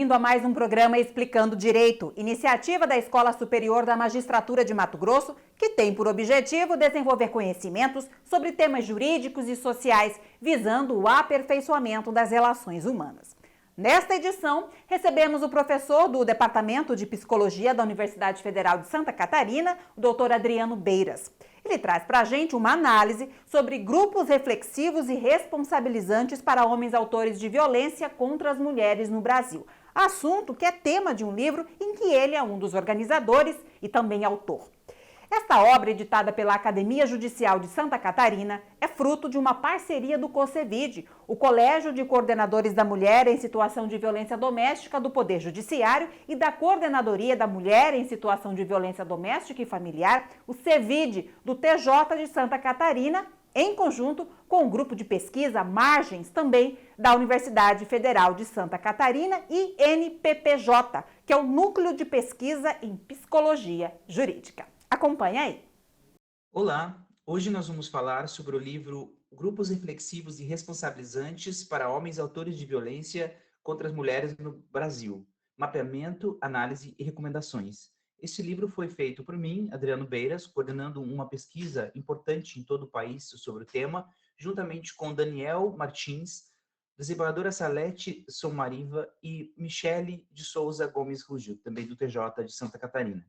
bem-vindo a mais um programa Explicando Direito, iniciativa da Escola Superior da Magistratura de Mato Grosso, que tem por objetivo desenvolver conhecimentos sobre temas jurídicos e sociais, visando o aperfeiçoamento das relações humanas. Nesta edição, recebemos o professor do Departamento de Psicologia da Universidade Federal de Santa Catarina, o Dr. Adriano Beiras. Ele traz para a gente uma análise sobre grupos reflexivos e responsabilizantes para homens autores de violência contra as mulheres no Brasil. Assunto que é tema de um livro em que ele é um dos organizadores e também autor. Esta obra, editada pela Academia Judicial de Santa Catarina, é fruto de uma parceria do COSEVID, o Colégio de Coordenadores da Mulher em Situação de Violência Doméstica do Poder Judiciário, e da Coordenadoria da Mulher em Situação de Violência Doméstica e Familiar, o CEVID, do TJ de Santa Catarina, em conjunto com o grupo de pesquisa Margens, também da Universidade Federal de Santa Catarina, e NPPJ, que é o Núcleo de Pesquisa em Psicologia Jurídica. Acompanhe aí. Olá, hoje nós vamos falar sobre o livro Grupos Reflexivos e Responsabilizantes para Homens Autores de Violência contra as Mulheres no Brasil. Mapeamento, análise e recomendações. Este livro foi feito por mim, Adriano Beiras, coordenando uma pesquisa importante em todo o país sobre o tema, juntamente com Daniel Martins, desembargadora Salete Somariva e Michele de Souza Gomes Rugio, também do TJ de Santa Catarina.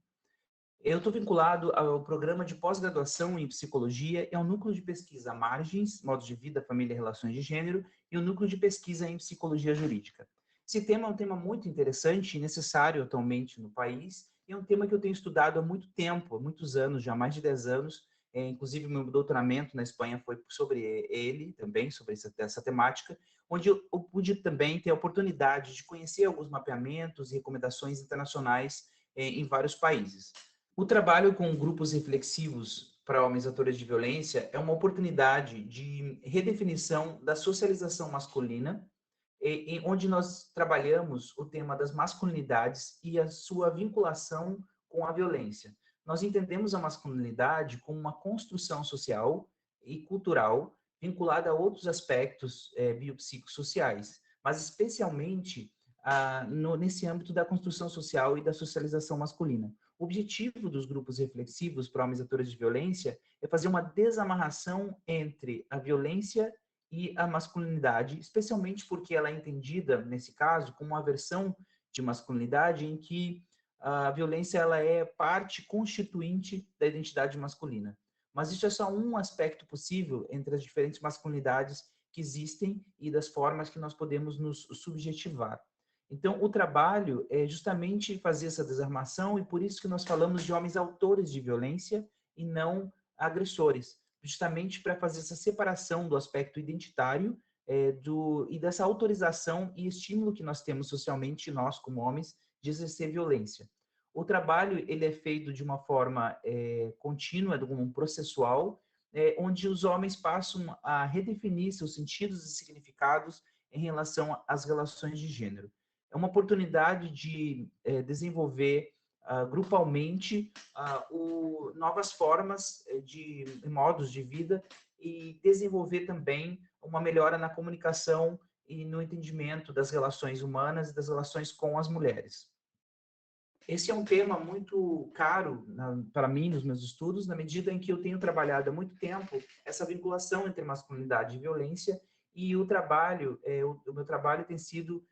Eu estou vinculado ao programa de pós-graduação em psicologia e ao núcleo de pesquisa Margens, Modos de Vida, Família e Relações de Gênero, e o núcleo de pesquisa em psicologia jurídica. Esse tema é um tema muito interessante e necessário atualmente no país, e é um tema que eu tenho estudado há muito tempo, há muitos anos, já há mais de 10 anos, inclusive meu doutoramento na Espanha foi sobre ele também, sobre essa temática, onde eu pude também ter a oportunidade de conhecer alguns mapeamentos e recomendações internacionais em vários países. O trabalho com grupos reflexivos para homens autores de violência é uma oportunidade de redefinição da socialização masculina, onde nós trabalhamos o tema das masculinidades e a sua vinculação com a violência. Nós entendemos a masculinidade como uma construção social e cultural vinculada a outros aspectos biopsicossociais, mas especialmente nesse âmbito da construção social e da socialização masculina. O objetivo dos grupos reflexivos para homens autores de violência é fazer uma desamarração entre a violência e a masculinidade, especialmente porque ela é entendida, nesse caso, como uma versão de masculinidade em que a violência ela é parte constituinte da identidade masculina. Mas isso é só um aspecto possível entre as diferentes masculinidades que existem e das formas que nós podemos nos subjetivar. Então, o trabalho é justamente fazer essa desarmação, e por isso que nós falamos de homens autores de violência e não agressores, justamente para fazer essa separação do aspecto identitário e dessa autorização e estímulo que nós temos socialmente, nós como homens, de exercer violência. O trabalho ele é feito de uma forma contínua, um processual, onde os homens passam a redefinir seus sentidos e significados em relação às relações de gênero. É uma oportunidade de desenvolver grupalmente novas formas de modos de vida e desenvolver também uma melhora na comunicação e no entendimento das relações humanas e das relações com as mulheres. Esse é um tema muito caro para mim nos meus estudos, na medida em que eu tenho trabalhado há muito tempo essa vinculação entre masculinidade e violência, e o meu trabalho tem sido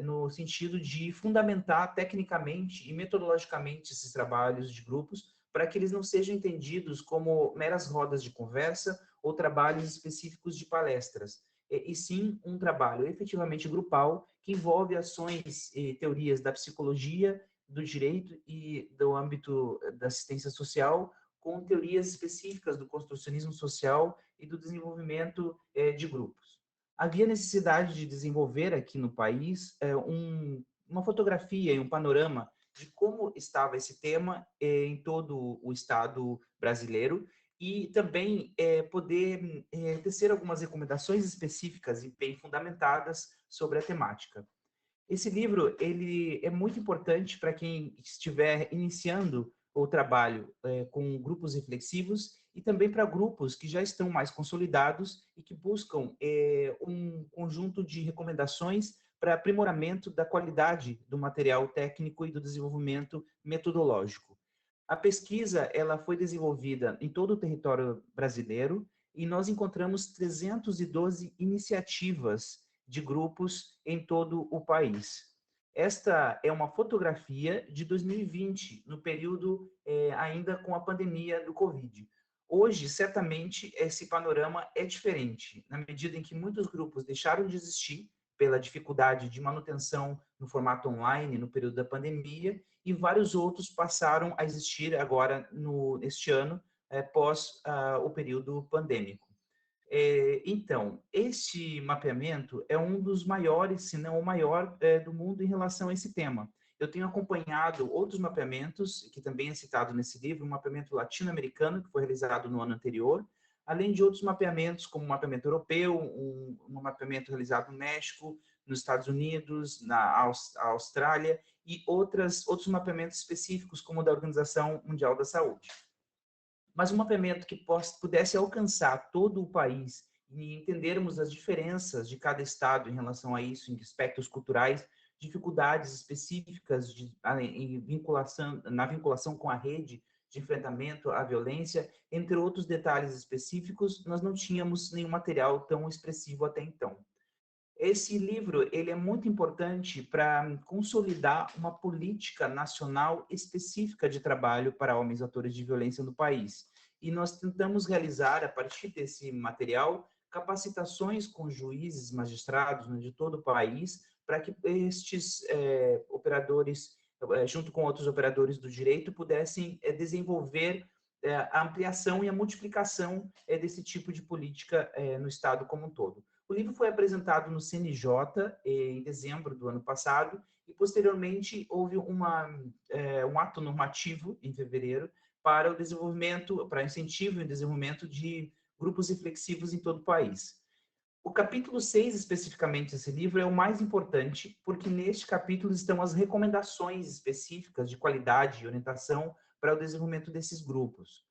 no sentido de fundamentar tecnicamente e metodologicamente esses trabalhos de grupos, para que eles não sejam entendidos como meras rodas de conversa ou trabalhos específicos de palestras, e sim um trabalho efetivamente grupal que envolve ações e teorias da psicologia, do direito e do âmbito da assistência social, com teorias específicas do construcionismo social e do desenvolvimento de grupos. Havia necessidade de desenvolver aqui no país uma fotografia e um panorama de como estava esse tema em todo o estado brasileiro, e também poder tecer algumas recomendações específicas e bem fundamentadas sobre a temática. Esse livro ele é muito importante para quem estiver iniciando o trabalho com grupos reflexivos, e também para grupos que já estão mais consolidados e que buscam um conjunto de recomendações para aprimoramento da qualidade do material técnico e do desenvolvimento metodológico. A pesquisa ela foi desenvolvida em todo o território brasileiro e nós encontramos 312 iniciativas de grupos em todo o país. Esta é uma fotografia de 2020, no período ainda com a pandemia do Covid. Hoje, certamente, esse panorama é diferente, na medida em que muitos grupos deixaram de existir pela dificuldade de manutenção no formato online no período da pandemia e vários outros passaram a existir agora neste ano, pós o período pandêmico. Então, este mapeamento é um dos maiores, se não o maior, do mundo em relação a esse tema. Eu tenho acompanhado outros mapeamentos, que também é citado nesse livro, um mapeamento latino-americano, que foi realizado no ano anterior, além de outros mapeamentos, como o mapeamento europeu, um mapeamento realizado no México, nos Estados Unidos, na Austrália, e outros mapeamentos específicos, como o da Organização Mundial da Saúde. Mas um mapeamento que pudesse alcançar todo o país e entendermos as diferenças de cada estado em relação a isso, em aspectos culturais, dificuldades específicas na vinculação com a rede de enfrentamento à violência, entre outros detalhes específicos, nós não tínhamos nenhum material tão expressivo até então. Esse livro ele é muito importante para consolidar uma política nacional específica de trabalho para homens autores de violência no país. E nós tentamos realizar, a partir desse material, capacitações com juízes, magistrados, né, de todo o país, para que estes operadores, junto com outros operadores do direito, pudessem desenvolver a ampliação e a multiplicação desse tipo de política no Estado como um todo. O livro foi apresentado no CNJ em dezembro do ano passado e, posteriormente, houve um ato normativo em fevereiro para o desenvolvimento, para incentivo e desenvolvimento de grupos reflexivos em todo o país. O capítulo 6, especificamente, desse livro, é o mais importante, porque neste capítulo estão as recomendações específicas de qualidade e orientação para o desenvolvimento desses grupos.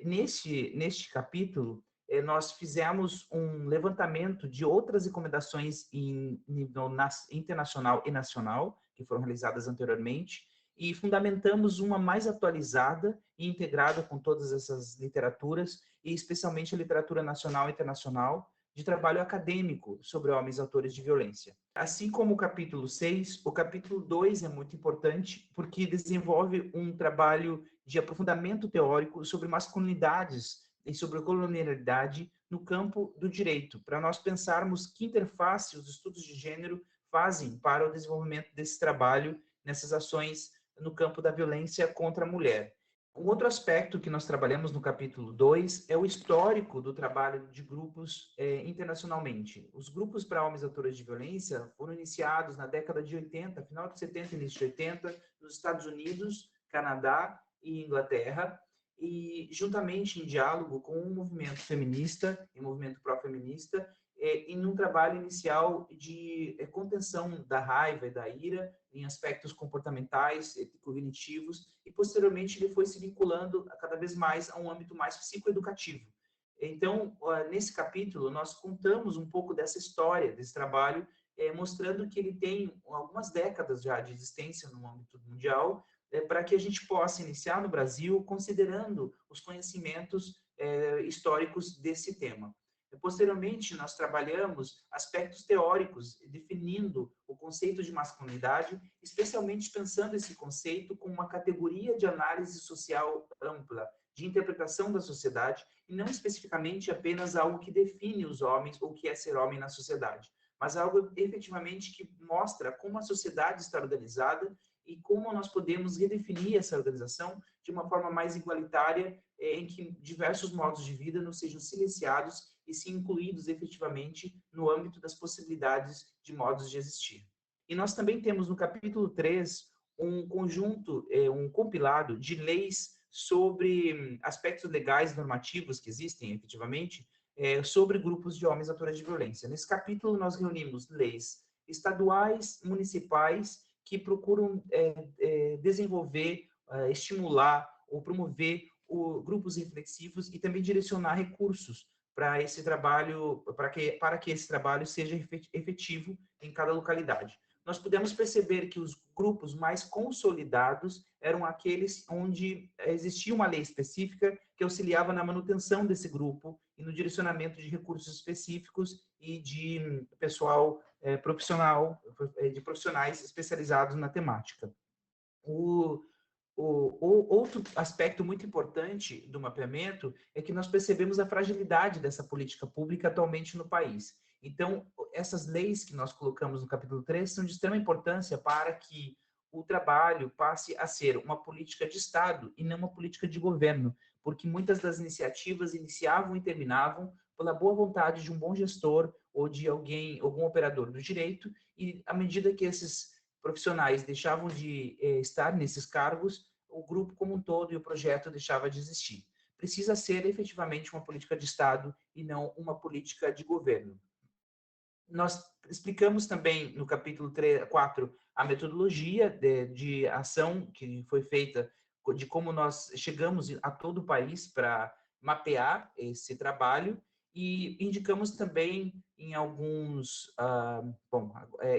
Neste capítulo, nós fizemos um levantamento de outras recomendações em nível internacional e nacional, que foram realizadas anteriormente, e fundamentamos uma mais atualizada e integrada com todas essas literaturas, e especialmente a literatura nacional e internacional, de trabalho acadêmico sobre homens autores de violência. Assim como o capítulo 6, o capítulo 2 é muito importante porque desenvolve um trabalho de aprofundamento teórico sobre masculinidades e sobre colonialidade no campo do direito, para nós pensarmos que interface os estudos de gênero fazem para o desenvolvimento desse trabalho nessas ações no campo da violência contra a mulher. Um outro aspecto que nós trabalhamos no capítulo 2 é o histórico do trabalho de grupos internacionalmente. Os grupos para homens autores de violência foram iniciados na década de 80, final de 70 início de 80, nos Estados Unidos, Canadá e Inglaterra, e juntamente em diálogo com o movimento feminista e o movimento pró-feminista, em um trabalho inicial de contenção da raiva e da ira em aspectos comportamentais e cognitivos, e posteriormente ele foi se vinculando cada vez mais a um âmbito mais psicoeducativo. Então, nesse capítulo, nós contamos um pouco dessa história, desse trabalho, mostrando que ele tem algumas décadas já de existência no âmbito mundial, para que a gente possa iniciar no Brasil considerando os conhecimentos históricos desse tema. Posteriormente, nós trabalhamos aspectos teóricos, definindo o conceito de masculinidade, especialmente pensando esse conceito como uma categoria de análise social ampla, de interpretação da sociedade, e não especificamente apenas algo que define os homens ou o que é ser homem na sociedade, mas algo efetivamente que mostra como a sociedade está organizada e como nós podemos redefinir essa organização de uma forma mais igualitária, em que diversos modos de vida não sejam silenciados e sim incluídos efetivamente no âmbito das possibilidades de modos de existir. E nós também temos no capítulo 3 um conjunto, um compilado de leis sobre aspectos legais normativos que existem efetivamente sobre grupos de homens autores de violência. Nesse capítulo nós reunimos leis estaduais, municipais, que procuram desenvolver, estimular ou promover grupos reflexivos e também direcionar recursos para esse trabalho, para que esse trabalho seja efetivo em cada localidade. Nós pudemos perceber que os grupos mais consolidados eram aqueles onde existia uma lei específica que auxiliava na manutenção desse grupo e no direcionamento de recursos específicos e de pessoal profissional, de profissionais especializados na temática. Outro aspecto muito importante do mapeamento é que nós percebemos a fragilidade dessa política pública atualmente no país. Então, essas leis que nós colocamos no capítulo 3 são de extrema importância para que o trabalho passe a ser uma política de Estado e não uma política de governo, porque muitas das iniciativas iniciavam e terminavam pela boa vontade de um bom gestor ou de algum operador do direito, e à medida que esses profissionais deixavam de estar nesses cargos, o grupo como um todo e o projeto deixava de existir. Precisa ser efetivamente uma política de Estado e não uma política de governo. Nós explicamos também no capítulo 4 a metodologia de ação que foi feita, de como nós chegamos a todo o país para mapear esse trabalho, e indicamos também em alguns...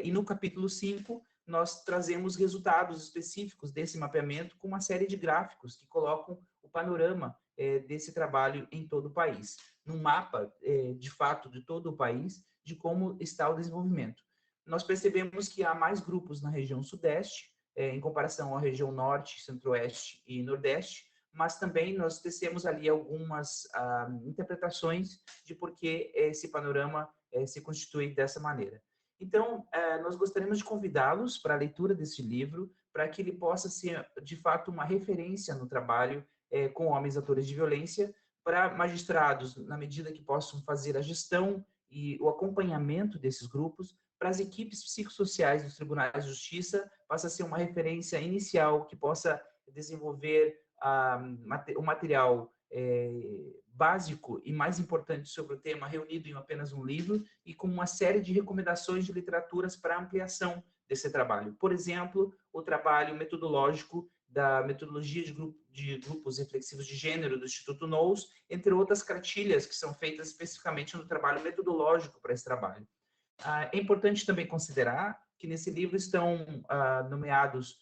e no capítulo 5, nós trazemos resultados específicos desse mapeamento com uma série de gráficos que colocam o panorama desse trabalho em todo o país. Num mapa, de fato, de todo o país, de como está o desenvolvimento. Nós percebemos que há mais grupos na região sudeste, em comparação à região norte, centro-oeste e nordeste, mas também nós tecemos ali algumas interpretações de por que esse panorama se constitui dessa maneira. Então, nós gostaríamos de convidá-los para a leitura desse livro, para que ele possa ser, de fato, uma referência no trabalho com homens autores de violência, para magistrados, na medida que possam fazer a gestão e o acompanhamento desses grupos, para as equipes psicossociais dos tribunais de justiça, passa a ser uma referência inicial que possa desenvolver o material básico e mais importante sobre o tema reunido em apenas um livro e com uma série de recomendações de literaturas para ampliação desse trabalho. Por exemplo, o trabalho metodológico da metodologia de grupos reflexivos de gênero do Instituto Knowles, entre outras cartilhas que são feitas especificamente no trabalho metodológico para esse trabalho. É importante também considerar que nesse livro estão nomeados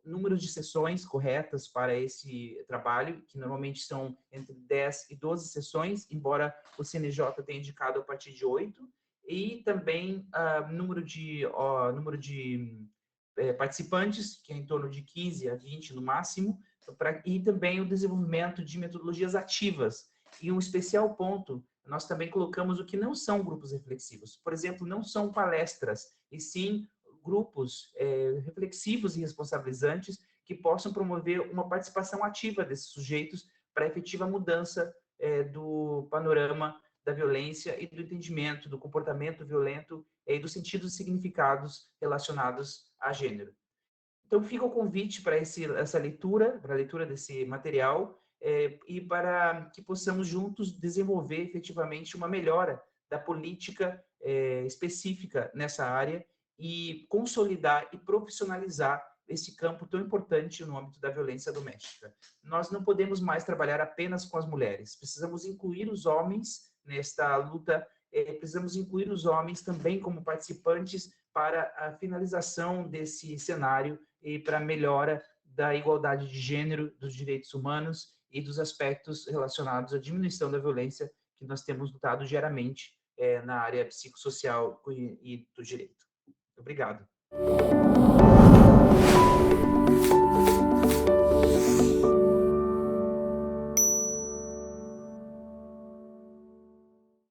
números de sessões corretas para esse trabalho, que normalmente são entre 10 e 12 sessões, embora o CNJ tenha indicado a partir de 8, e também número de participantes, que é em torno de 15 a 20 no máximo, e também o desenvolvimento de metodologias ativas. E um especial ponto, nós também colocamos o que não são grupos reflexivos. Por exemplo, não são palestras, e sim grupos reflexivos e responsabilizantes que possam promover uma participação ativa desses sujeitos para a efetiva mudança do panorama da violência e do entendimento do comportamento violento e dos sentidos e significados relacionados a gênero. Então, fica o convite para essa leitura, para a leitura desse material, e para que possamos juntos desenvolver efetivamente uma melhora da política específica nessa área e consolidar e profissionalizar esse campo tão importante no âmbito da violência doméstica. Nós não podemos mais trabalhar apenas com as mulheres, precisamos incluir os homens nesta luta, precisamos incluir os homens também como participantes para a finalização desse cenário e para a melhora da igualdade de gênero, dos direitos humanos e dos aspectos relacionados à diminuição da violência que nós temos lutado diariamente na área psicossocial e do direito. Obrigado.